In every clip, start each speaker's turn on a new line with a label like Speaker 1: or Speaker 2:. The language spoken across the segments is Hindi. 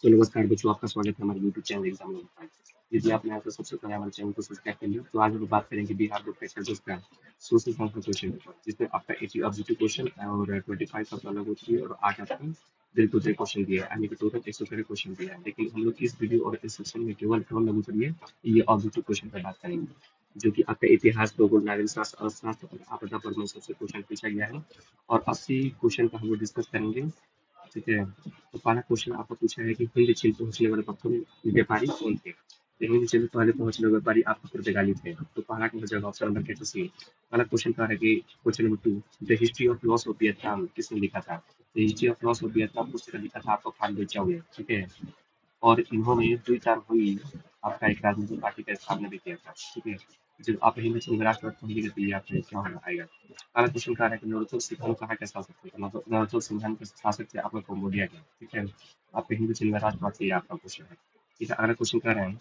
Speaker 1: तो नमस्कार बच्चों, आपका स्वागत है हमारे यूट्यूब चैनल एग्जाम में। यदि आपने यहाँ पर सबसे पहले हमारे चैनल को सब्सक्राइब कर लिया तो आज हम लोग बात करेंगे बिहार बोर्ड फैकल्टीज का सोशल साइंस का क्वेश्चन पेपर, जिसमें आपका 80 ऑब्जेक्टिव क्वेश्चन और 25 आपका अलग होती है और 8 आपका दिल टू दिल क्वेश्चन दिया है, यानी कि टोटल 113 क्वेश्चन दिया है। लेकिन हम लोग इस वीडियो और इस सेक्शन में केवल लघु करिए ये ऑब्जेक्टिव क्वेश्चन पर बात करेंगे, जो कि आपका इतिहास, भूगोल, नागरिक शास्त्र, अर्थशास्त्र और आपदा प्रबंधन सबसे क्वेश्चन पूछा गया है। और 80 क्वेश्चन का हम लोग डिस्कस करेंगे। ठीक है, तो पहला क्वेश्चन आपको पूछा है कि हिंद चीन पहुंचने वाले प्रथम व्यापारी कौन थे? तो हिंद चीन पहले पहुंचने वाले व्यापारी आपका पुर्तगाली थे। तो पहला का हो जाएगा ऑप्शन नंबर कैसे सी। पहला क्वेश्चन का है कि question number two, the history of loss of Vietnam किसने लिखा था? The history of loss of Vietnam पुस्तक लिखा था आपको खान हुए। ठीक है, और इन्होंने द्वितार हुई आपका एक राजनीतिक पार्टी का स्थापना भी किया था। ठीक है, जब आप हिंद चीन राष्ट्रवाद पढ़ेंगे तो ये आपको क्या होना आएगा। पहला क्वेश्चन क्या है कि नवरत्न सिंह कहाँ के शासक थे? नवरत्न सिंह के शासक थे आपका कंबोडिया के। ठीक है, आपके हिंदू चिन्ह में राष्ट्रवाद से ये आपका क्वेश्चन है। ठीक है, अगला क्वेश्चन कह रहे हैं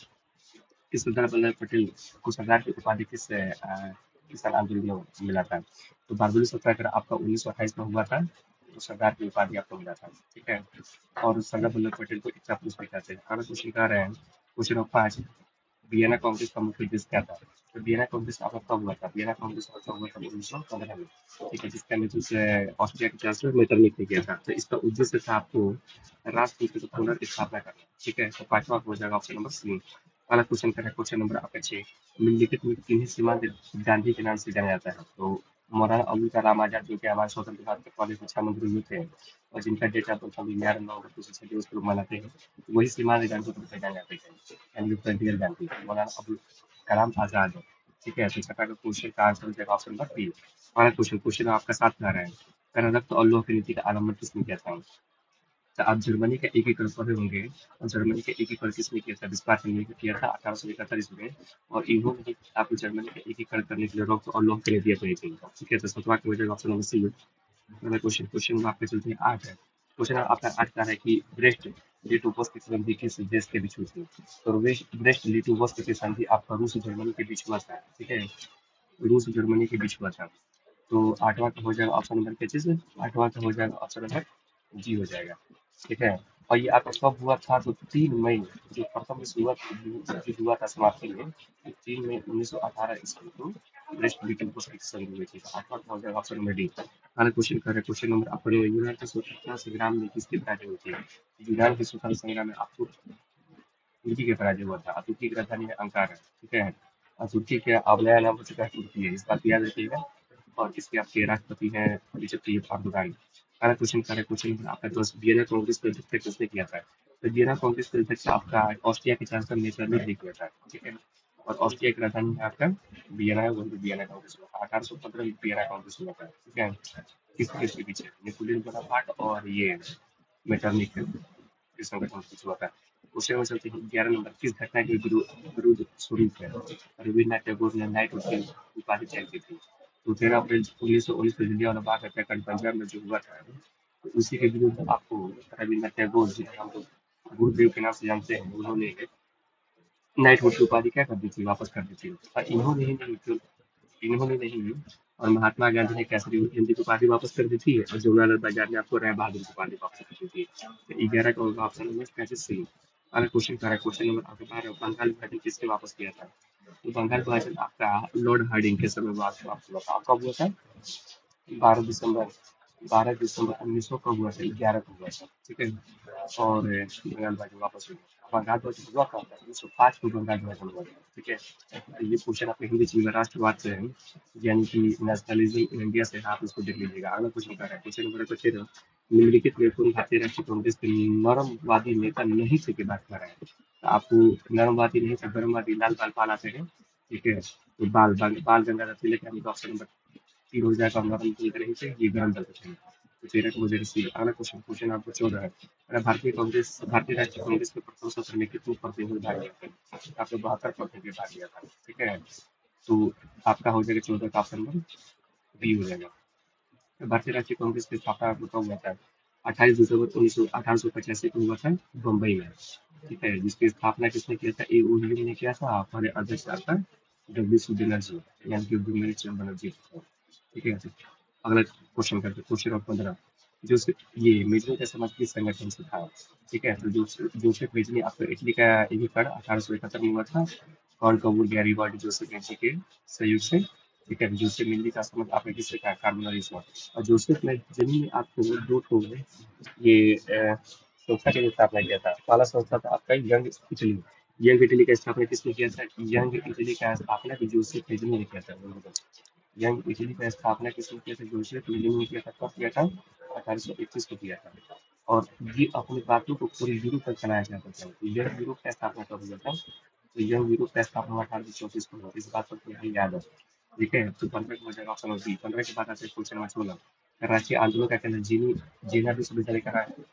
Speaker 1: कि सरदार वल्लभ पटेल को सरदार की उपाधि किसान आंदोलन में मिला था? तो बारडोली सत्याग्रह आपका 1928 में हुआ था, तो सरदार की उपाधि आपको मिला था। ठीक है, और सरदार वल्लभ पटेल को इच्छा पुरुष भी कहते हैं। अगला क्वेश्चन कह रहे हैं क्वेश्चन नंबर 5, वियना कांग्रेस का मुख्य उद्देश्य क्या था? तो वियना कांग्रेस आपका कब हुआ था? वियना कांग्रेस आपका हुआ था 1915 में। ठीक है, जिसका नेतृत्व ऑस्ट्रिया के चांसलर मेटरनिक ने किया था। तो इसका उद्देश्य था आपको राष्ट्रपति की पुनर्स्थापना करना। ठीक है, तो पांचवा हो जाएगा ऑप्शन नंबर सी। अगला क्वेश्चन करें, क्वेश्चन नंबर आपका 6, निम्नलिखित में किन्हीं सीमांत गांधी के नाम से जाना जाता है? तो मौलाना अबुल कलाम आजाद, जो कि हमारे स्वतंत्र भारत के पहले शिक्षा मंत्री हुए थे और जिनका डेट ऑफ बर्थ हम 11 नवंबर 1946 को मनाते हैं, तो वही सीमांत गांधी को जाने जाते हैं, यानी कि फ्रंटियर गांधी, मौलाना अबुल कलाम आजाद है। ठीक है, तो छठा का क्वेश्चन का आंसर हो जाएगा ऑप्शन नंबर बी। अगला क्वेश्चन आपका साथ में आ रहा है, कर्नाटक और लौह की नीति का आलम्बन किसने किया था? तो आप जर्मनी का एकीकरण पढ़े होंगे, और जर्मनी का एकीकरण किसने किया था? बिस्मार्क ने किया था 1871 ईस्वी में। और इन्होंने ही आपको जर्मनी का एकीकरण करने के लिए रॉक और लौह के लिए दिया था। ठीक है, तो सतवा के वजह ऑप्शन नंबर सी। अगला क्वेश्चन क्वेश्चन नंबर आपके चलते हैं 8 है। क्वेश्चन आपका 8 का है कि ब्रेस्ट लिटोवस्क की संधि किस देश के बीच हुई थी? तो ब्रेस्ट लिटोवस्क की संधि आपका रूस और जर्मनी के बीच हुआ था। ठीक है, रूस और जर्मनी के बीच हुआ था। तो आठवां का हो जाएगा ऑप्शन नंबर क्या चीज? आठवां का हो जाएगा ऑप्शन नंबर जी हो जाएगा। ठीक है, और ये आपका कब हुआ था? तो 3 मई, जो प्रथम विश्व युद्ध हुआ था समाप्ति में, 3 मई 1918 ईस्वी को ब्रेस्ट लिटिल पोस्ट की संधि हुई थी। तो आठवां का हो जाएगा ऑप्शन नंबर डी। अगला क्वेश्चन कर रहे हैं, क्वेश्चन नंबर आपका यूनान के स्वतंत्रता संग्राम में किसकी पराजय हुई थी? यूनान के स्वतंत्रता संग्राम में आपको तुर्की के पराजय हुआ था। तुर्की की राजधानी है अंकारा। ठीक है, और तुर्की के अब नया नाम हो चुका है तुर्की है, इस बात याद रखिएगा। और इसके आपके राष्ट्रपति हैं रिसेप ताय्यिप एर्दोगान। अगला क्वेश्चन करें, क्वेश्चन आपका 10, वियना कांग्रेस का अध्यक्ष किसने किया था? तो वियना कांग्रेस के अध्यक्ष आपका ऑस्ट्रिया के चांसलर मेटरनिक ने किया था। ठीक है, और ऑस्ट्रिया की राजधानी है आपका वियना है, वही वियना कांग्रेस हुआ था 1815 में। वियना कांग्रेस हुआ था। ठीक है, किसके किसके पीछे? नेपोलियन बोनापार्ट और ये मेटरनिक के संगठन कुछ हुआ था। उसे वो चलते 11 नंबर, किस घटना के विरुद्ध स्वरूप है रविन्द्रनाथ टैगोर ने नाइटहुड की उपाधि तय की थी? तो 13 अप्रैल 1919 को जलियांवाला बाग हत्याकांड पंजाब में जो हुआ था, तो उसी के विरुद्ध आपको रविन्द्रनाथ टैगोर, जिन्हें हम लोग गुरुदेव के नाम से जानते हैं, उन्होंने नाइटहुड की उपाधि क्या कर दी थी? वापस कर दी थी। और इन्होंने नहीं, और महात्मा गांधी ने केसरी हिंद की उपाधि वापस कर दी थी, और जवाहरलाल बाजार ने आपको राय बहादुर की उपाधि वापस कर दी थी। तो 11 का होगा ऑप्शन नंबर कैसे सही। अगला क्वेश्चन करें, क्वेश्चन नंबर आपके 12, बंगाल विभाजन किसने वापस किया था? तो बंगाल विभाजन आपका लॉर्ड हार्डिंग के समय वापस हुआ था। कब हुआ था? 12 दिसंबर, 12 दिसंबर 1900 का हुआ था, 11 को हुआ था। ठीक है, और बंगाल विभाजन वापस हुआ। बंगाल विभाजन हुआ कब था? 1905 को बंगाल विभाजन हुआ था। ठीक है, ये क्वेश्चन आपके हिंदी चीज में राष्ट्रवाद से है, यानी कि नेशनलिज्म इन इंडिया से है, आप इसको देख लीजिएगा। अगला क्वेश्चन क्या है, क्वेश्चन नंबर 13, निम्नलिखित में कौन भारतीय राष्ट्रीय कांग्रेस के नरमवादी नेता नहीं थे की बात कर रहे हैं? तो आपको नरमवादी नहीं थे, गर्मवादी लाल बाल पाल आते हैं। ठीक है, तो बाल गंगाधर तिलक, यानी कि ऑप्शन नंबर तीन हो जाएगा। नरम दल रही थे, ये गर्म दल थे। तो 13 को मुझे सी। अगला क्वेश्चन क्वेश्चन आपको 14 है, अगर भारतीय राष्ट्रीय कांग्रेस के प्रथम सत्र में कितने प्रतिनिधि भाग लिया था? आपको 72 प्रतिनिधि भाग लिया था। ठीक है, तो आपका हो जाएगा 14 का ऑप्शन नंबर बी हो जाएगा। भारतीय राष्ट्रीय कांग्रेस की स्थापना आपको कब हुआ था? 28 दिसंबर 1885 को हुआ था, बम्बई में। ठीक है, जिसकी स्थापना किसने किया था? ए ने किया था। हमारे अध्यक्ष आपका डब्ल्यू सी बनर्जी, यानी कि डब्ल्यू बनर्जी। ठीक है, अगला क्वेश्चन करते, क्वेश्चन नंबर 15, ये मेजनी का समाज किस संगठन से था? ठीक है, तो जोसेफ मेजनी आपको इटली का एकीकरण 1871 में हुआ था। कौन कबूल गैरीबाल्डी जोसेफ मेजनी के सहयोग से। ठीक है, जोसेफ मेजनी का संबंध आपने किससे कहा? कार्बोनरी से। और जोसेफ मेजनी ने आपको दो ठो ये संस्था की स्थापना किया था। पहला संस्था था आपका यंग इटली। यंग इटली का स्थापना किसने किया था? यंग इटली का स्थापना भी जोसेफ मेजनी ने किया था। यंग इटली का स्थापना किसने किया था? जोसेफ मेजनी ने किया था। कब किया था? 1821 को किया था। और ये अपनी बातों को पूरे यूरोप तक फैलाया जाता था। तो यंग यूरोप का स्थापना कब हुआ था? तो यंग यूरोप का स्थापना 1834 को हुआ। इस बात पर तुम्हें याद है? ठीक है, तो 15 को हो जाएगा ऑप्शन बी। 15 के बाद आते हैं क्वेश्चन नंबर 16। राष्ट्रीय आंदोलन का कहना जेना विश्वविद्यालय कहाँ है?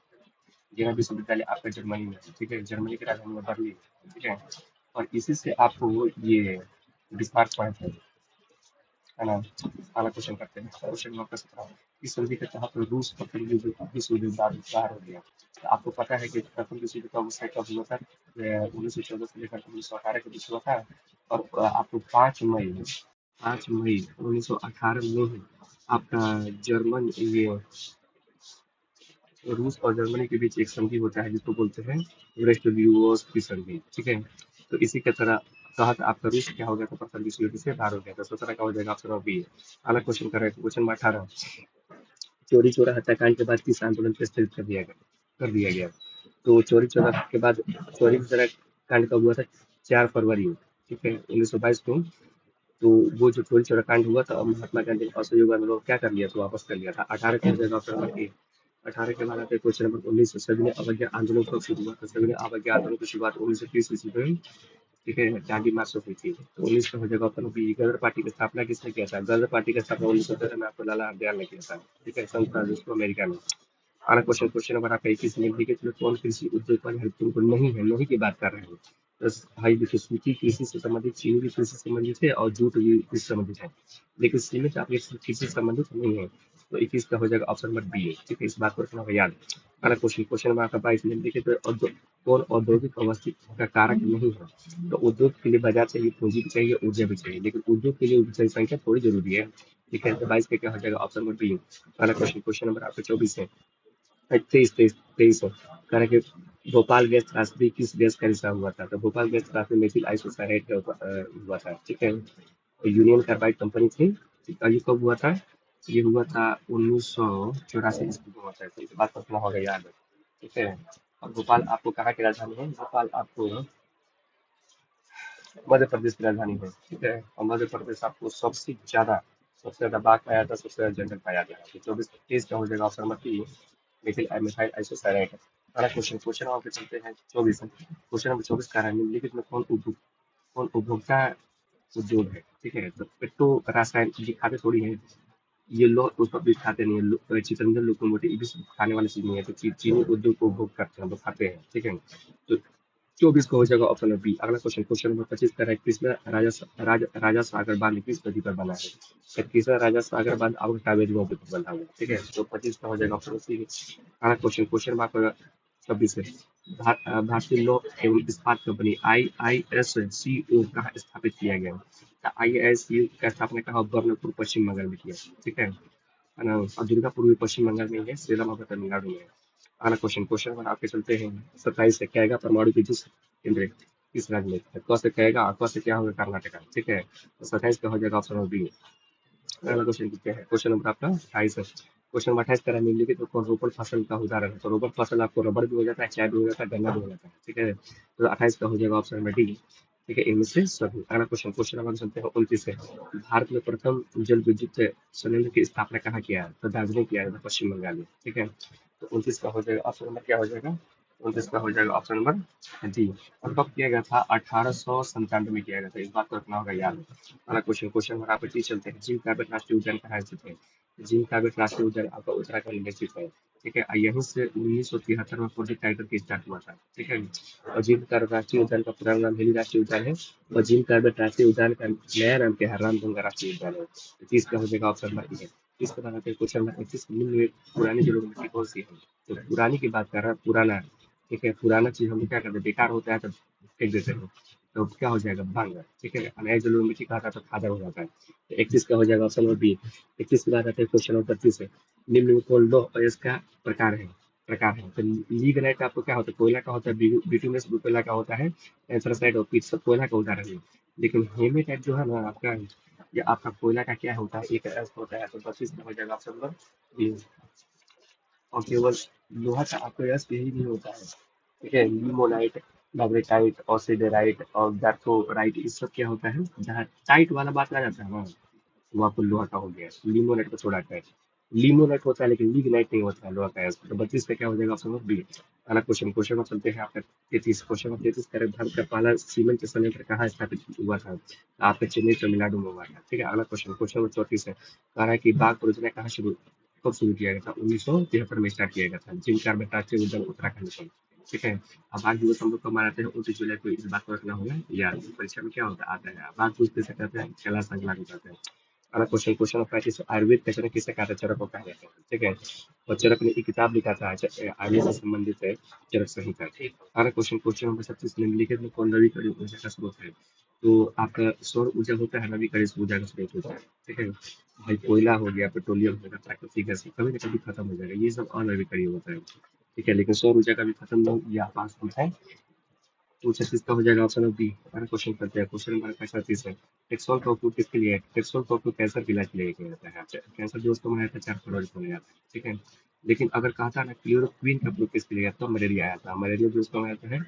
Speaker 1: जेना विश्वविद्यालय आपका जर्मनी में है। ठीक है, जर्मनी की राजधानी है बर्लिन। ठीक है, और इसी से आपको ये बिस्मार्क पॉइंट है ना। अगला क्वेश्चन करते हैं। Question number 17। इस संधि के तहत रूस प्रथम विश्व युद्ध बाहर हो गया। तो आपको पता है कि प्रथम विश्व युद्ध कब हुआ था? 1914 से लेकर 1918 के बीच हुआ था। और आपको 5 मई 1918 में आपका जर्मन ये रूस और जर्मनी के बीच एक संधि होता है जिसको बोलते हैं ब्रेस्ट लियोस की संधि। ठीक है, तो इसी के तरह तहत आपका रूस क्या हो गया था? प्रथम विश्व युद्ध से बाहर हो गया था। 17 का हो जाएगा ऑप्शन बी। अगला क्वेश्चन कर रहे हैं। Question number 18। चोरी चोरा हत्याकांड के बाद किस आंदोलन को स्थगित कर दिया गया? तो चोरी चोरा के बाद चोरी चोरा कांड कब हुआ था? 4 फरवरी। ठीक है, 1922 को। तो वो जो चोरी चोरा कांड हुआ था और महात्मा गांधी ने असहयोग आंदोलन क्या कर लिया था? वापस कर लिया था। 18 के जगह ऑप्शन नंबर ए। 18 के बाद आते हैं क्वेश्चन नंबर 19। सभी ने अवज्ञा आंदोलन कब शुरू हुआ था? सभी ने अवज्ञा आंदोलन की शुरुआत 1930 ईस्वी में, ठीक है, दांडी मार्च से हुई थी। तो 19 का हो जाएगा ऑप्शन बी। गदर पार्टी की स्थापना किसने किया था? गदर पार्टी की स्थापना 1913 में आपको लाला हरदयाल ने किया था। ठीक है, संयुक्त राज्य अमेरिका अमेरिका में। अगला क्वेश्चन क्वेश्चन नंबर आपका 21। निम्नलिखित में कौन कृषि उद्योग पर हेल्पफुल नहीं की बात कर रहे हैं? तो भाई देखिए, सूची कृषि से संबंधित, चीनी भी कृषि से संबंधित है और जूट भी कृषि से संबंधित है, लेकिन सीमेंट आपके कृषि से संबंधित नहीं है। तो 21 का हो जाएगा ऑप्शन नंबर बी है। ठीक है, इस बात को रखना होगा याद। अगला क्वेश्चन क्वेश्चन नंबर आपका 22। निम्नलिखित में कौन औद्योगिक अवस्थित का कारक नहीं है? तो उद्योग के लिए बाजार चाहिए, पूंजी भी चाहिए, ऊर्जा भी चाहिए, लेकिन उद्योग के लिए जनसंख्या थोड़ी जरूरी है। ठीक है, तो 22 का क्या हो जाएगा? Option number B. अगला क्वेश्चन क्वेश्चन नंबर आपका 24 है। 23 है। कह रहे कि भोपाल गैस त्रासदी किस गैस का रिसाव हुआ था? तो भोपाल गैस त्रासदी मेथिल आइसोसाइनेट का हुआ था। ठीक है, तो यूनियन कार्बाइड कंपनी थी। और ये कब हुआ था? ये हुआ था 1984 ईस्वी में हुआ था। तो इस बात को रखना होगा याद। ठीक है, और भोपाल आपको कहाँ की राजधानी है? भोपाल आपको मध्य प्रदेश की राजधानी है। ठीक है, और मध्य प्रदेश आपको सबसे ज्यादा बाघ पाया जाता है, सबसे ज्यादा जंगल पाया जाता है। तो 24 तेईस का हो जाएगा option number B, methyl isocyanate. अगला क्वेश्चन क्वेश्चन नंबर पे चलते हैं 24। क्वेश्चन नंबर 24 का है निम्नलिखित में कौन उपभोक्ता उद्योग है? ठीक है, तो पेट्रो रासायन ये खाते थोड़ी है। ये लोग उसको भी खाते नहीं है। चिकन लोकोमोटिव ये भी खाने वाली चीज नहीं है। तो चीनी उद्योग को उपभोग करते हैं, लोग खाते हैं। ठीक है, तो 24 का हो जाएगा ऑप्शन नंबर बी। अगला क्वेश्चन क्वेश्चन नंबर 25 का है कृष्णा राजा सागर बांध किस नदी पर बना है? तो कृष्णा राजा सागर बांध आपका कावेरी नदी पर बना हुआ है। ठीक है, तो 25 का हो जाएगा ऑप्शन सी। अगला क्वेश्चन क्वेश्चन नंबर 26 है। भारतीय लौह एवं इस्पात कंपनी IISCO कहाँ स्थापित किया गया? IISCO का स्थापना कहाँ? बर्नपुर पश्चिम बंगाल में किया। ठीक है ना, और दुर्गापुर भी पश्चिम बंगाल में ही है, सेलम आपका तमिलनाडु में है। अगला क्वेश्चन क्वेश्चन नंबर आपके चलते हैं 27 से। कहेगा परमाणु विद्युत केंद्र किस राज्य में है? क से कहेगा, क से क्या होगा? कर्नाटक। ठीक है, तो 27 का हो जाएगा ऑप्शन नंबर बी। अगला क्वेश्चन क्या है? क्वेश्चन नंबर आपका 28 है। क्वेश्चन नंबर 28 करा निम्नलिखित तो कौन रोपण फसल का उदाहरण है? तो रोपण फसल आपको रबड़ भी हो जाता है, चाय भी हो जाता है, गन्ना भी हो जाता है। ठीक है, तो 28 का हो जाएगा ऑप्शन नंबर डी। ठीक है, इनमें से सभी। अगला क्वेश्चन क्वेश्चन नंबर चलते हैं 29 है। भारत में प्रथम जल विद्युत संयंत्र की स्थापना कहाँ किया है? तो दार्जिलिंग किया है, पश्चिम बंगाल में। ठीक है, तो 29 का हो जाएगा ऑप्शन नंबर क्या हो जाएगा? 29 का हो जाएगा ऑप्शन नंबर डी। और कब किया गया था? 1897 में किया गया था। इस बात को रखना होगा याद। अगला क्वेश्चन क्वेश्चन नंबर आपको चीज चलते हैं। जिम कार्बेट राष्ट्रीय उद्यान कहाँ स्थित है? जिम कार्बेट राष्ट्रीय उद्यान आपका उत्तराखंड में स्थित है। ठीक है, यहीं से 1973 में प्रोजेक्ट टाइगर की स्टार्ट हुआ था। ठीक है, और जिम कार्बेट राष्ट्रीय उद्यान का पुराना नाम हिली राष्ट्रीय उद्यान है, और जिम कार्बेट राष्ट्रीय उद्यान का नया नाम क्या है? रामगंगा राष्ट्रीय उद्यान है। तो 30 का हो जाएगा ऑप्शन नंबर ए। इस प्रकार के क्वेश्चन नंबर 31 निम्न में पुरानी जलोढ़ मिट्टी कौन सी है? तो पुरानी की बात कर रहा है, पुराना। ठीक है, पुराना चीज हम लोग क्या करते हैं? बेकार होता है तो फेंक देते हो तो क्या हो जाएगा भांग। ठीक है, अनएजुलम मिट्टी का आता तो खादर हो जाता है। तो 31 का हो जाएगा ऑप्शन नंबर बी। 31 के बाद आता है क्वेश्चन नंबर 32 है। निम्न में कौन लो और इसका प्रकार है तो लिग्नाइट आपको क्या होता है, कोयला का होता है, बिटुमिनस कोयला का होता है, एंथ्रासाइट और पीट सब कोयला का उदाहरण है। लेकिन हेमेटाइट जो है ना आपका, ये आपका कोयला का क्या होता है, एक ऐसा होता है। तो 32 का हो जाएगा ऑप्शन नंबर बी। और केवल लोहा का आपको यश यही नहीं होता है। ठीक है, लिमोनाइट, मैग्नेटाइट, ऑक्सीडराइट और डार्कोराइट, इस सब क्या होता है, जहाँ टाइट वाला बात आ जाता है ना, वो आपको लोहा का हो गया। लिमोनेट को छोड़ा कर, लिमोनेट होता है लेकिन लिग्नाइट नहीं होता है लोहा का। तो 32 पे क्या हो जाएगा ऑप्शन नंबर बी। अगला क्वेश्चन में चलते हैं आपका 33 क्वेश्चन नंबर 33 करें, भारत का पहला सीमेंट संयंत्र कहाँ स्थापित हुआ था। आपका चेन्नई तमिलनाडु में हुआ था। ठीक है, अगला क्वेश्चन नंबर 34 है, कह रहा है कि बाघ परियोजना कब शुरू किया गया था। 1973 में स्टार्ट किया गया था, जिम कार्बेट राष्ट्रीय उद्यान उत्तराखंड में। ठीक है, अब बाघ दिवस हम लोग कब मनाते हैं, 29 जुलाई को। इस बात को रखना होगा यार, परीक्षा में क्या होता आता है, बाघ पूछते से कहते हैं कैलाश संग लागू करते हैं। अगला क्वेश्चन ऑफ प्रैक्टिस, आयुर्वेद का चरक किसे कहते हैं, चरक को कहा जाता है। ठीक है, और चरक ने एक किताब लिखा था आयुर्वेद से संबंधित है, चरक संहिता। अगला क्वेश्चन नंबर 36, निम्नलिखित में कौन नवीकरणीय ऊर्जा का स्रोत है। तो आपका सौर ऊर्जा होता है, नवीकरणीय ऊर्जा का स्रोत होता है। ठीक है भाई, कोयला हो गया, पेट्रोलियम हो गया, प्राकृतिक गैस कभी न कभी खत्म हो जाएगा, ये सब अनवीकरणीय होता है। ठीक है, लेकिन सौर ऊर्जा का भी खत्म नहीं, या पास है। तो 36 का हो जाएगा ऑप्शन ऑफ बी। अगला क्वेश्चन करते हैं, क्वेश्चन नंबर 35 है, टेक्सोल का उपयोग किसके लिए है। टेक्सोल का उपयोग कैंसर के इलाज के लिए किया जाता है। कैंसर जो उसको बनाया था 4 फरवरी को बनाया था। ठीक है, लेकिन अगर कहा था ना क्लोरोक्वीन का उपयोग किसके लिए, तो मलेरिया आया था। मलेरिया जो उसको बनाया था है,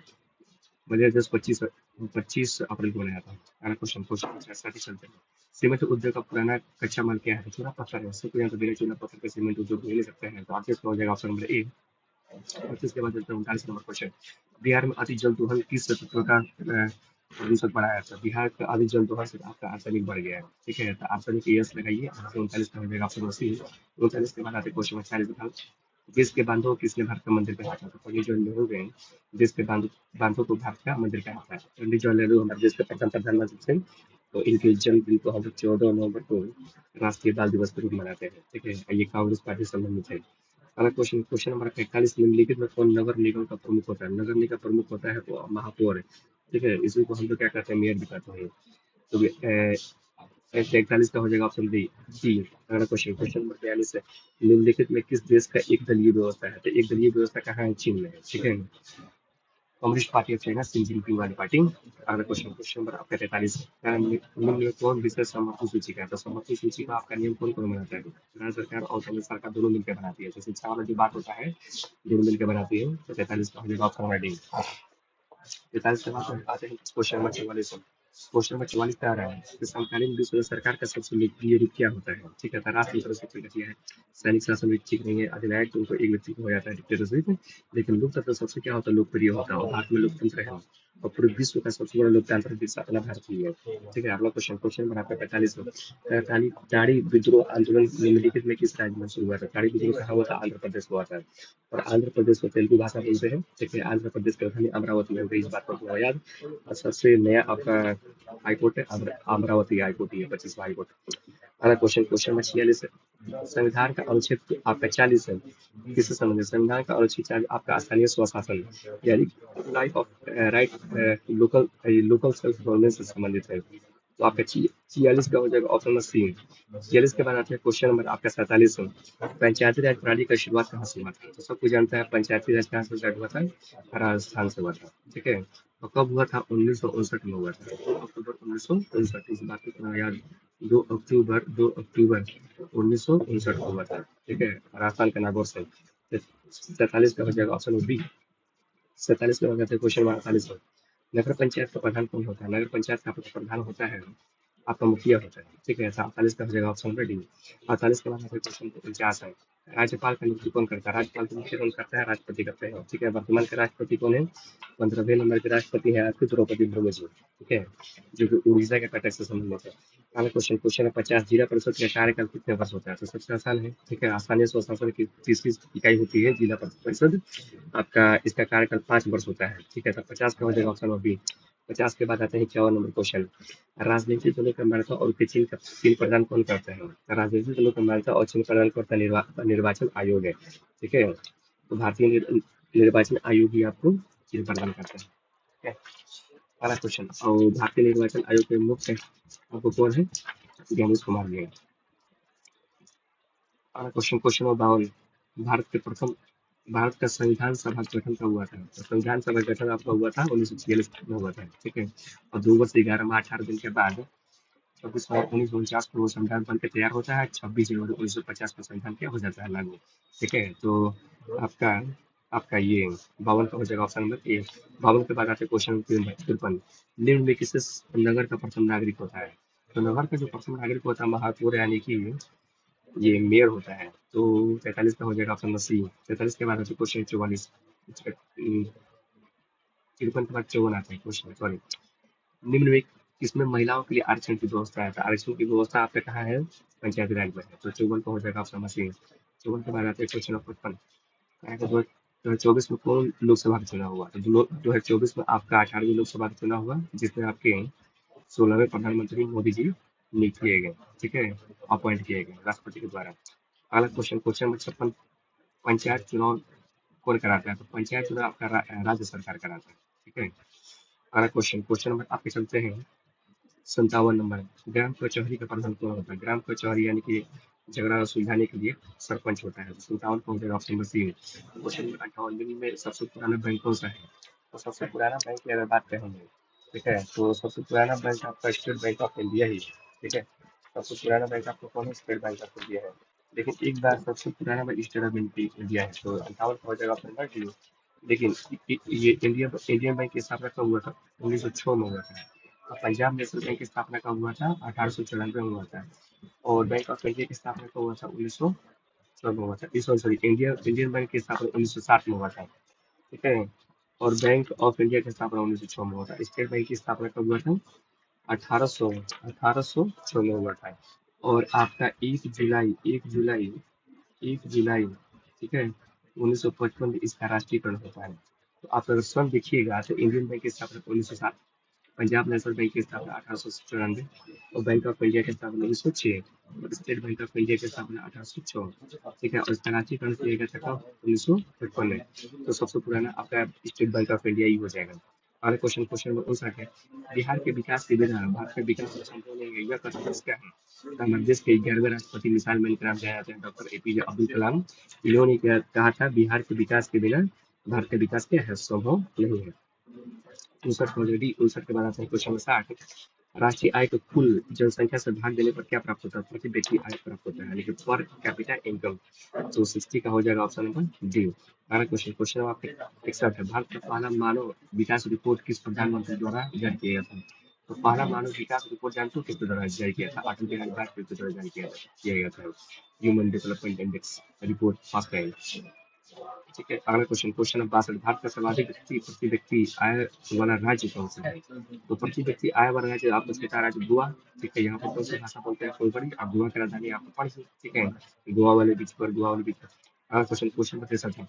Speaker 1: मलेरिया जो 25 अप्रैल को बनाया था। अगला क्वेश्चन साथ ही चलते हैं, सीमेंट उद्योग का पुराना कच्चा माल क्या है, चूना पत्थर है। इससे कोई तो बिना चूना पत्थर का सीमेंट उद्योग ले सकते हैं। तो आपके हो जाएगा ऑप्शन नंबर ए। 25 के बाद चलते हैं 39 नंबर क्वेश्चन, बिहार में अति जल दोहन किस तत्व का प्रदूषक बढ़ाया था। बिहार का अति जल दोहन से आपका आर्सेनिक बढ़ गया है। ठीक है, तो आर्सेनिक यस लगाइए। 39 का हो जाएगा ऑप्शन सी। 39 के बाद आते क्वेश्चन 40 देश के बांधों को किसने भारत का मंदिर कहा था। तो पंडित जवाहरलाल नेहरू गए, देश के बांधों को भारत का मंदिर कहा था। पंडित जवाहरलाल नेहरू हमारे देश के प्रथम प्रधानमंत्री थे। तो इनके जन्मदिन को हम लोग 14 नवंबर को राष्ट्रीय बाल दिवस के रूप में मनाते हैं। ठीक है, ये कांग्रेस पार्टी से संबंधित है। अगला क्वेश्चन नंबर 41, निम्नलिखित में कौन नगर निगम का प्रमुख होता है। नगर निगम का प्रमुख होता है वो महापौर है। ठीक है, इसी को हम लोग क्या कहते हैं, मेयर भी कहते हैं। तो 41 का हो जाएगा ऑप्शन डी डी। अगला क्वेश्चन नंबर 42 है, निम्नलिखित में किस देश का एक दलीय व्यवस्था है। तो एक दलीय व्यवस्था कहाँ है, चीन में है। ठीक है, communist party of China, C Jinping वाली पार्टी। अगला क्वेश्चन नंबर आपका 43, निम्न में कौन विषय समर्थित सूची का है। तो समर्थित सूची का आपका नियम कौन कौन बनाता है, राज्य सरकार और केंद्र सरकार दोनों मिलकर बनाती है। तो शिक्षा वाला जो बात होता है, दोनों मिलकर बनाती है। तो 43 का हो जाएगा ऑप्शन नंबर डी। 43 के बाद आते हैं क्वेश्चन नंबर 44। क्वेश्चन नंबर 44 पे आ रहा है कि समकालीन विश्व में सरकार का सबसे लोकप्रिय रूप क्या होता है। ठीक है, तो राष्ट्रतंत्र सबसे घटिया है, सैनिक शासन भी ठीक नहीं है, अधिनायक तो उनको एक व्यक्ति को हो जाता है डिक्टेटरशिप। लेकिन लोकतंत्र सबसे क्या होता है, लोकप्रिय होता है। और भारत में लोकतंत्र है, और पूरे विश्व का सबसे बड़ा लोकतांत्रिक देश अपना भारत ही है। ठीक है, अगला क्वेश्चन बना पे 45 में, दाढ़ी विद्रोह आंदोलन निम्नलिखित में किस राज्य में शुरू हुआ था। दाढ़ी विद्रोह कहाँ हुआ था, आंध्र प्रदेश में हुआ था। और आंध्र प्रदेश को तेलुगु भाषा बोलते हैं। ठीक है, आंध्र प्रदेश की राजधानी अमरावती में होगी, इस बात को रखना याद। और सबसे नया आपका हाईकोर्ट है अमरावती हाईकोर्ट ही है, 25वां हाईकोर्ट। अगला क्वेश्चन नंबर 46 है, संविधान का अनुच्छेद आपका 40 है, किससे संबंधित। संविधान का अनुच्छेद 40 आपका स्थानीय स्वशासन यानी right of local local self government से संबंधित है। तो आपका 46 का हो जाएगा ऑप्शन नंबर सी। 46 के बाद आता है क्वेश्चन नंबर आपका 47, पंचायती राज प्रणाली का शुरुआत कहाँ से हुआ था। तो सबको जानता है पंचायती राज कहाँ से स्टार्ट हुआ था, राजस्थान से हुआ था। ठीक है, और कब हुआ था, 1959 में हुआ था, 2 अक्टूबर 1959। इस बात को याद, 2 अक्टूबर 1959 को हुआ था। ठीक है, राजस्थान का नागौर से। 47 का हो जाएगा ऑप्शन बी। 47 के बाद आते हैं क्वेश्चन नंबर 48, नगर पंचायत का प्रधान कौन होता है। नगर पंचायत का प्रधान होता है आपका मुखिया होता है। ठीक है, 48 का हो जाएगा ऑप्शन नंबर डी। 48 के बाद आपका क्वेश्चन 49 है, राज्यपाल का नियुक्ति कौन करता है। राज्यपाल का नियुक्ति कौन करता है, राष्ट्रपति करते हैं। ठीक है, वर्तमान के राष्ट्रपति कौन है, 15वें नंबर के राष्ट्रपति है आपके द्रौपदी मुर्मू जी। ठीक है, जो कि उड़ीसा के कटक से संबंधित है। अगला क्वेश्चन है 50, जिला परिषद का कार्यकाल कितने वर्ष होता है। तो सबसे आसान है। ठीक है, स्थानीय स्वशासन की 30वीं इकाई होती है जिला परिषद, आपका इसका कार्यकाल 5 वर्ष होता है। ठीक है, तो 50 का हो जाएगा ऑप्शन नंबर बी। 50 के बाद आते हैं 54 नंबर क्वेश्चन, राजनीतिक दलों का महत्व और चिन्ह प्रदान कौन करता है। राजनीतिक दलों का महत्व और चिन्ह प्रदान करता निर्वाचन आयोग है। ठीक है, तो भारतीय निर्वाचन आयोग ही आपको चिन्ह प्रदान करता है। ठीक है, अगला क्वेश्चन, और भारतीय निर्वाचन आयोग के मुख्य आपको कौन है? ज्ञानेश कुमार जी है। अगला क्वेश्चन, क्वेश्चन नंबर 52, भारत के प्रथम भारत का संविधान सभा गठन कब हुआ था? तो संविधान सभा गठन आपका हुआ था 1946 में हुआ था, ठीक है। और 2 वर्ष 11 माह 18 दिन के बाद 26 मार्च 1949 को वो संविधान बन के तैयार होता है। 26 जनवरी 1950 को संविधान क्या हो जाता है? लागू, ठीक है। तो आपका आपका ये 52 का हो जाएगा ऑप्शन नंबर ए। 52 के बाद आते क्वेश्चन 53, निम्न में किस नगर का प्रथम नागरिक होता है? तो नगर का जो प्रथम नागरिक होता है महापौर, यानी कि ये मेयर होता है। तो 43 का हो जाएगा ऑप्शन नंबर सी। 43 के बाद होते क्वेश्चन 44, 53 के बाद 54 आता है क्वेश्चन, सॉरी। निम्न में किसमें महिलाओं के लिए आरक्षण की व्यवस्था है? तो आरक्षण की व्यवस्था आपका कहाँ है? पंचायती राज में है। तो 54 का हो जाएगा ऑप्शन नंबर सी। 54 के बाद आते हैं क्वेश्चन नंबर 55, कहा कि 2024 में कौन लोकसभा का चुनाव हुआ? तो 2024 में आपका 18वीं लोकसभा का चुनाव हुआ, जिसमें आपके 16वें प्रधानमंत्री मोदी जी नियुक्त किए गए, ठीक है, अपॉइंट किए गए राष्ट्रपति के द्वारा। अगला क्वेश्चन, क्वेश्चन नंबर 56, पंचायत चुनाव कौन कराता है? तो पंचायत चुनाव आपका राज्य सरकार कराता है, ठीक है। अगला क्वेश्चन, क्वेश्चन नंबर आपके चलते हैं 57 नंबर, ग्राम कचहरी का प्रधान कौन होता है? ग्राम कचहरी यानी कि झगड़ा सुलझाने के लिए सरपंच होता है। 57 का हो जाएगा option number C. Question number 58 में सबसे पुराना बैंक कौन सा है? तो सबसे पुराना बैंक की अगर बात करेंगे, ठीक है, तो सबसे पुराना बैंक आपका स्टेट बैंक ऑफ इंडिया ही है, ठीक है। सबसे पुराना बैंक आपको कौन है? स्टेट बैंक ऑफ इंडिया है। लेकिन एक बार सबसे पुराना bank state bank of India है, तो 58 का हो जाएगा ऑप्शन नंबर डी। लेकिन ये इंडियन बैंक की स्थापना कब हुआ था? 1906 में हुआ था। और पंजाब नेशनल बैंक की स्थापना कब हुआ था? 1894 में हुआ था। और बैंक ऑफ इंडिया की स्थापना कब हुआ था? 1904 में हुआ था। सॉरी, इंडियन बैंक की स्थापना 1907 में हुआ था, ठीक है। और बैंक ऑफ इंडिया की स्थापना 1906 में हुआ था। स्टेट बैंक की स्थापना कब हुआ था? 1806 में हुआ था। और आपका 1 जुलाई, ठीक है, 1955 में इसका राष्ट्रीयकरण होता है। तो आप अगर सन देखिएगा तो इंडियन बैंक की स्थापना 1907, पंजाब नेशनल बैंक की स्थापना 1894, और बैंक ऑफ इंडिया की स्थापना 1906, और स्टेट बैंक ऑफ इंडिया की स्थापना 1806, ठीक है। और इसका राष्ट्रीयकरण किया गया था कब? 1955 में। तो सबसे पुराना आपका स्टेट बैंक ऑफ इंडिया ही हो जाएगा। अगला क्वेश्चन, क्वेश्चन नंबर 59 है, बिहार के विकास के बिना भारत का विकास संभव नहीं है, यह कथन क्या है? तो हमारे देश के 11वें राष्ट्रपति मिसाल में इनके नाम दिया जाते हैं डॉक्टर एपीजे अब्दुल कलाम। इन्होंने कहा था बिहार के विकास के बिना भारत का विकास क्या है? संभव नहीं है। 59 ऑलरेडी, 59 के बाद आता है क्वेश्चन नंबर 60, राष्ट्रीय आय को कुल जनसंख्या से भाग देने पर क्या प्राप्त होता है? प्रति व्यक्ति आय प्राप्त होता है, यानी कि पर कैपिटा इनकम। तो 60 का हो जाएगा ऑप्शन नंबर डी। अगला क्वेश्चन, क्वेश्चन नंबर आपके 61 है, भारत का पहला मानव विकास रिपोर्ट किस प्रधानमंत्री द्वारा जारी किया गया था? तो पहला मानव विकास रिपोर्ट जानते हो किसके द्वारा जारी किया था? अटल बिहारी वाजपेयी के द्वारा जारी किया गया था। Human development index report first time, ठीक है। अगला क्वेश्चन, क्वेश्चन नंबर 62, भारत का सर्वाधिक प्रति व्यक्ति आय वाला राज्य कौन सा है? तो प्रति व्यक्ति आय वाला राज्य आपका छोटा राज्य गोवा, ठीक है। यहाँ पर कौन सी भाषा बोलते हैं? कोंकणी। और गोवा की राजधानी आपको पणजी, ठीक है। गोवा वाले बीच पर। अगला क्वेश्चन, क्वेश्चन नंबर 63 है,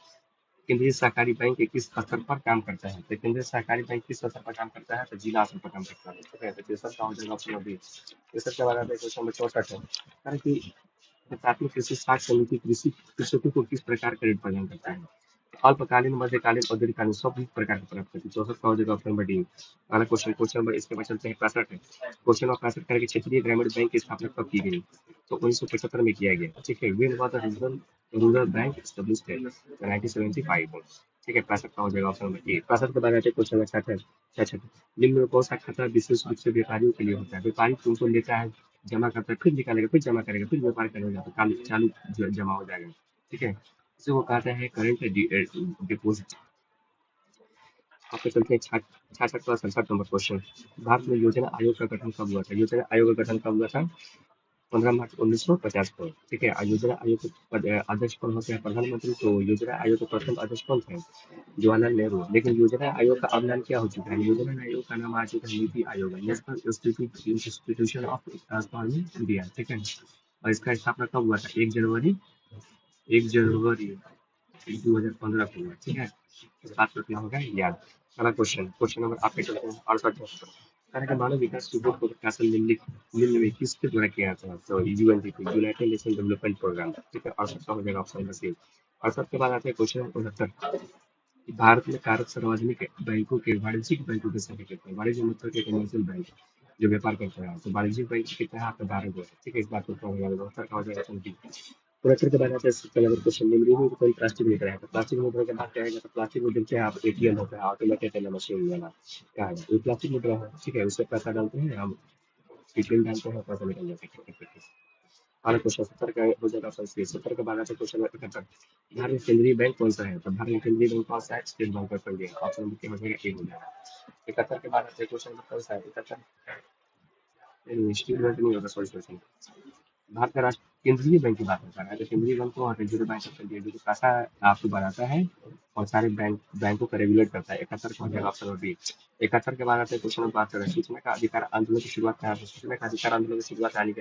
Speaker 1: केंद्रीय सहकारी बैंक किस स्तर पर काम करता है? तो केंद्रीय सहकारी बैंक किस स्तर पर काम करता है? तो जिला स्तर पर काम करता है, ठीक है। तो 63 का हो जाएगा ऑप्शन नंबर बी। 63 के बाद आता है क्वेश्चन नंबर 64 है, कारण कि प्राथमिक कृषि साख समिति कृषि कृषकों को किस प्रकार का ऋण प्रदान करता है? अल्पकालीन, मध्यकालीन और दीर्घकालीन सभी प्रकार का प्राप्त करती है। 64 का हो जाएगा ऑप्शन नंबर डी। अगला क्वेश्चन, क्वेश्चन नंबर इसके बाद चलते हैं 65 है, क्वेश्चन नंबर 65 करेंगे, क्षेत्रीय ग्रामीण बैंक की स्थापना कब की गई? तो 1975 में किया गया, ठीक है। When was the rural bank established in 1975, ठीक है। 65 का हो जाएगा ऑप्शन नंबर ए। 65 के बाद आते हैं क्वेश्चन नंबर 66, निम्न में कौन सा खाता विशेष रूप से व्यापारियों के लिए होता है? व्यापारी तुमको लेता है, जमा करता है, फिर निकालेगा, फिर जमा करेगा, फिर व्यापार करेगा, तो चालू जमा हो जाएगा, ठीक है। इसे वो कहते हैं करंट डिपॉजिट। आपके चलते हैं 66 का 67 नंबर क्वेश्चन, भारत में योजना आयोग का गठन कब हुआ था? योजना आयोग का गठन कब हुआ था? 15 मार्च 1950 को, ठीक है। योजना आयोग के अध्यक्ष कौन होते हैं? प्रधानमंत्री। तो योजना आयोग के प्रथम अध्यक्ष कौन थे? जवाहरलाल नेहरू। लेकिन योजना आयोग का अब नाम क्या हो चुका है? योजना आयोग का नाम आ चुका है NITI Aayog, national institution of transforming India, ठीक है। और इसका स्थापना कब हुआ था? 1 जनवरी 2015 को हुआ, ठीक है। इस बात को रखना होगा याद। अगला क्वेश्चन, क्वेश्चन नंबर आपके चलते हैं 68 तरह के मानव विकास रिपोर्ट को प्रकाशन निम्न में किसके द्वारा किया जाता है? तो UNDP, united nation development programme, ठीक है। 68 का हो जाएगा ऑप्शन नंबर सी। 68 के बाद आते हैं क्वेश्चन नंबर 69, भारत में कार्यरत सार्वजनिक बैंकों के वाणिज्यिक बैंकों की संख्या कितनी है? वाणिज्य मतलब के कमर्शियल बैंक जो व्यापार करते हैं, तो वाणिज्यिक बैंक कितने हैं? आपके 12 गो है। ठीक है, इस बात को थोड़ा याद रखो। उत्तर का हो जाएगा ऑप्शन बी। पुरस्कार के बाद आता है 70 नंबर क्वेश्चन। निम्नलिखित में कोई प्लास्टिक मुद्रा है? तो प्लास्टिक मुद्रा के बाद क्या आएगा? तो प्लास्टिक मुद्रा क्या है? आप एटीएम होता है, ऑटोमेटेड टेलर मशीन वाला, क्या है ये प्लास्टिक मुद्रा है। ठीक है, उससे पैसा डालते हैं हम, एटीएम डालते हैं, पैसा निकल जाता है। ठीक है, अगला क्वेश्चन 70 का हो जाएगा ऑप्शन सी। 70 के बाद आता है क्वेश्चन 71। भारत में केंद्रीय बैंक कौन सा है? तो भारत में केंद्रीय बैंक कौन सा है? State bank of India. Option number क्या हो जाएगा? ए हो जाएगा। 71 के बाद आता है क्वेश्चन नंबर कौन सा है? 71 स्टेट बैंक नहीं होगा, सॉरी सॉरी। भारत का राष्ट्र केंद्रीय बैंक की बात करता है, तो केंद्रीय बैंक को रिजर्व बैंक ऑफ इंडिया जो पैसा आपको बनाता है और सारे बैंकों को रेगुलेट करता है। 71 का हो जाएगा ऑप्शन नंबर बी। 71 के बाद आते हैं क्वेश्चन नंबर बात करें सूचना का अधिकार आंदोलन की शुरुआत कहाँ से? सूचना का अधिकार आंदोलन की शुरुआत यानी कि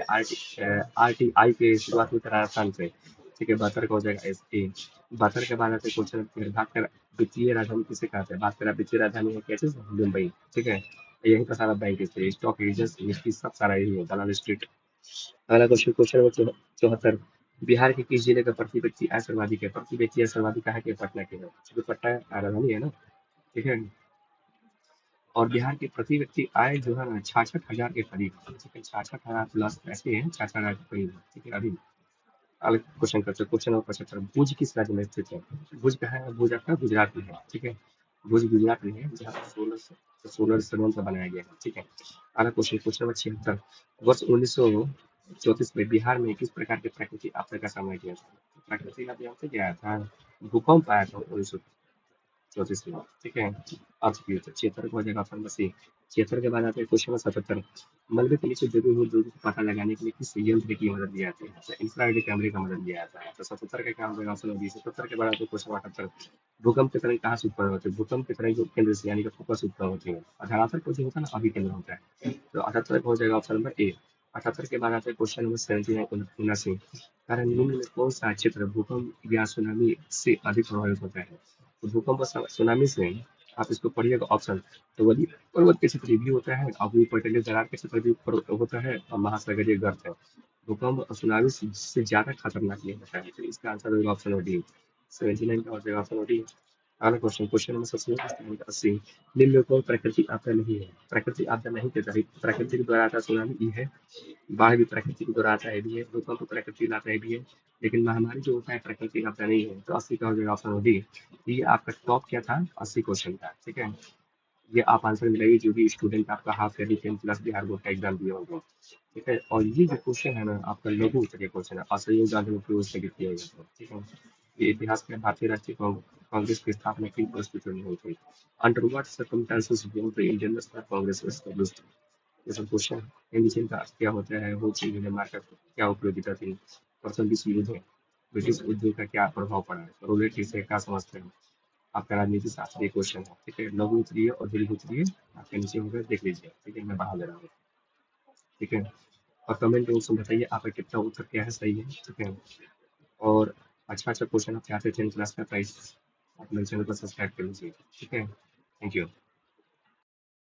Speaker 1: आरटीआई की शुरुआत हुई थी राजस्थान से। ठीक है, 72 का हो जाएगा एस ए। 72 के बाद आते हैं क्वेश्चन फिर बात कर वित्तीय राजधानी किसे कहते हैं? बात करें वित्तीय राजधानी है कैसे? मुंबई। ठीक है, यही पर सारा बैंक स्टॉक एक्सचेंज निफ्टी सब सारा यही है, दलाल स्ट्रीट। अगला क्वेश्चन, क्वेश्चन नंबर 74। बिहार के किस जिले का प्रति व्यक्ति आय सर्वाधिक है? प्रति व्यक्ति आय सर्वाधिक कहाँ के? पटना के है, क्योंकि पटना राजधानी है ना। ठीक है, और बिहार की प्रति व्यक्ति आय जो है ना 66,000 के करीब है। ठीक है, 66,000 प्लस ऐसे है, 66,000 के करीब है। ठीक है, अभी अगला क्वेश्चन करते हैं। Question number 75। भुज किस राज्य में स्थित है? भुज कहाँ है? भुज आपका गुजरात में है। ठीक है, भुज गुजरात में है, जहाँ सोलर संयंत्र बनाया गया है। ठीक है, अगला क्वेश्चन, क्वेश्चन नंबर 76। वर्ष 1934 में बिहार में किस प्रकार के प्राकृतिक आपदा का सामना किया था? प्राकृतिक आपदा से क्या आया था? भूकंप आया था 34 में। ठीक है, अब 76 को हो जाएगा ऑप्शन नंबर सी। 76 के बाद आते हैं क्वेश्चन नंबर 77। मलबे के नीचे दबे हुए लोगों को पता लगाने के लिए किस यंत्र की मदद ली जाती है? तो इंफ्रारेड कैमरे का मदद लिया जाता है। तो 77 का क्या हो जाएगा? Option number B. 77 के बाद आते हैं क्वेश्चन नंबर 78। भूकंप की तरह कहाँ से उत्पन्न होते हैं? भूकंप की तरह जो केंद्र से यानी कि फोकस उत्पन्न होती है, और धरातल पर जो होता है ना अभी केंद्र होता है। तो 78 का हो जाएगा ऑप्शन नंबर ए। 78 के बाद आते हैं क्वेश्चन नंबर 79 79। कारण निम्न में कौन सा क्षेत्र भूकंप या सुनामी से अधिक प्रभावित होता है? तो भूकंप और सुनामी से आप इसको पढ़िएगा ऑप्शन। तो वही पर्वत के क्षेत्र भी होता है, अब ऊपर के लिए दरार के क्षेत्र भी होता है, और महासागरीय गर्त है। भूकंप और सुनामी से ज्यादा खतरनाक ये होता है, तो इसका आंसर होगा ऑप्शन डी। 79 का हो जाएगा ऑप्शन डी। अगला क्वेश्चन, क्वेश्चन नंबर 80। निम्न में कोई प्राकृतिक आपदा नहीं है? प्राकृतिक आपदा नहीं कहता है, प्राकृतिक द्वारा आता सुनामी ये है, बाढ़ भी प्रकृति के द्वारा आता है भी है, भूकंप तो प्रकृति लाता है भी है, लेकिन महामारी जो होता है प्रकृति आपदा नहीं है। तो 80 का हो जाएगा ऑप्शन डी। ये आपका टॉप क्या था? 80 क्वेश्चन था। ठीक है, ये आप आंसर मिलाइए जो भी स्टूडेंट आपका half yearly 10 plus Bihar board का एग्जाम दिए होंगे। ठीक है, और ये जो क्वेश्चन है ना आपका लघु उत्तर के क्वेश्चन है, असहयोग आंदोलन की ओर से किया गया था। ठीक है, ये इतिहास में भारतीय राष्ट्रीय कांग्रेस की स्थापना किन परिस्थितियों में हुई थी? Under what circumstances the Indian national Congress established? ये सब क्वेश्चन है। हिंदी का क्या होता है? वो चीज है, मार्केट क्या उपयोगिता थी? प्रथम विश्व युद्ध है, ब्रिटिश उद्योग का क्या प्रभाव पड़ा है? रूलेट से क्या समझते हैं? आपका राजनीति शास्त्र ये क्वेश्चन है। ठीक है, लघु उत्तरीय और दीर्घ उत्तरीय आपके नीचे होगा, देख लीजिए। ठीक है, मैं बढ़ा दे रहा हूँ। ठीक है, और कमेंट बॉक्स में बताइए आपका कितना उत्तर क्या है, सही है। ठीक है, और अच्छा अच्छा क्वेश्चन आप चाहते थे 10th क्लास का प्राइस, आप मेरे चैनल को सब्सक्राइब कर लीजिए। ठीक है, थैंक यू।